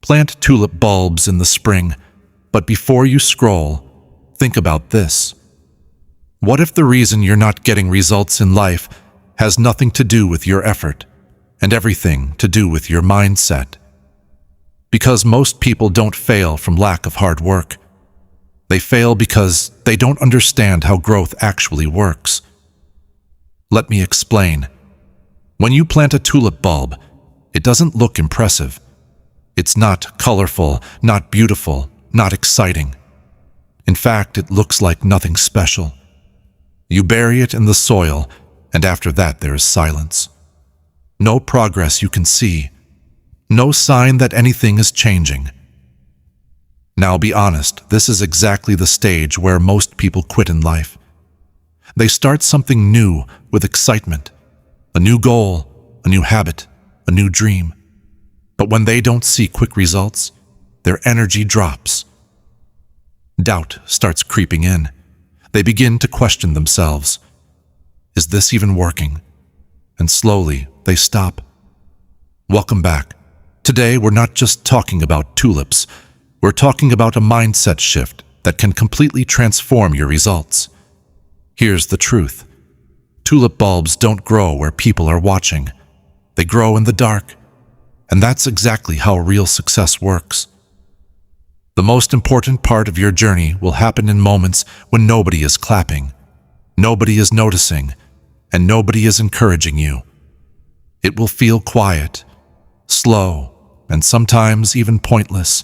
Plant tulip bulbs in the spring, but before you scroll, think about this. What if the reason you're not getting results in life has nothing to do with your effort and everything to do with your mindset? Because most people don't fail from lack of hard work. They fail because they don't understand how growth actually works. Let me explain. When you plant a tulip bulb, it doesn't look impressive. It's not colorful, not beautiful, not exciting. In fact, it looks like nothing special. You bury it in the soil, and after that there is silence. No progress you can see. No sign that anything is changing. Now be honest, this is exactly the stage where most people quit in life. They start something new with excitement, a new goal, a new habit, a new dream. But when they don't see quick results, their energy drops. Doubt starts creeping in. They begin to question themselves. Is this even working? And slowly, they stop. Welcome back. Today, we're not just talking about tulips. We're talking about a mindset shift that can completely transform your results. Here's the truth. Tulip bulbs don't grow where people are watching. They grow in the dark. And that's exactly how real success works. The most important part of your journey will happen in moments when nobody is clapping, nobody is noticing, and nobody is encouraging you. It will feel quiet, slow, and sometimes even pointless.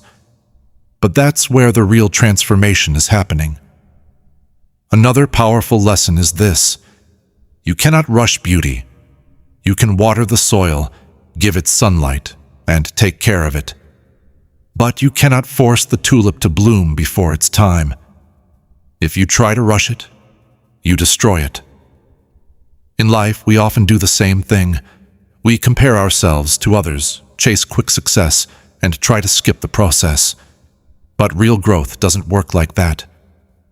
But that's where the real transformation is happening. Another powerful lesson is this: you cannot rush beauty. You can water the soil, give it sunlight, and take care of it. But you cannot force the tulip to bloom before its time. If you try to rush it, you destroy it. In life, we often do the same thing. We compare ourselves to others, chase quick success, and try to skip the process. But real growth doesn't work like that.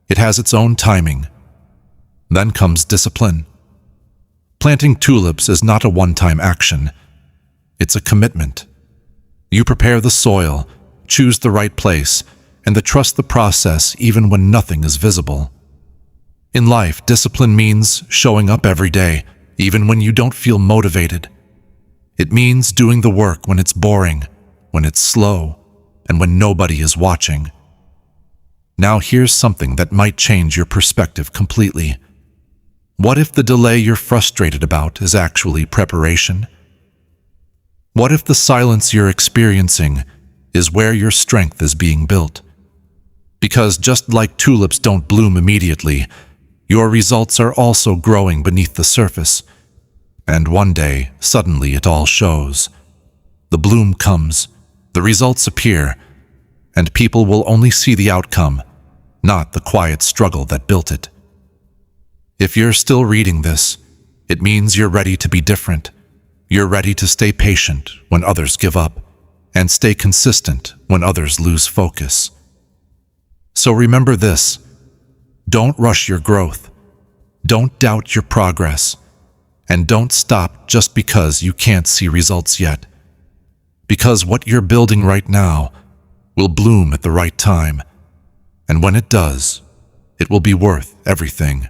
It has its own timing. Then comes discipline. Planting tulips is not a one-time action. It's a commitment. You prepare the soil, choose the right place, and trust the process even when nothing is visible. In life, discipline means showing up every day, even when you don't feel motivated. It means doing the work when it's boring, when it's slow, and when nobody is watching. Now here's something that might change your perspective completely. What if the delay you're frustrated about is actually preparation? What if the silence you're experiencing is where your strength is being built? Because just like tulips don't bloom immediately, your results are also growing beneath the surface. And one day, suddenly it all shows. The bloom comes, the results appear, and people will only see the outcome, not the quiet struggle that built it. If you're still reading this, it means you're ready to be different. You're ready to stay patient when others give up, and stay consistent when others lose focus. So remember this: don't rush your growth, don't doubt your progress, and don't stop just because you can't see results yet. Because what you're building right now will bloom at the right time, and when it does, it will be worth everything.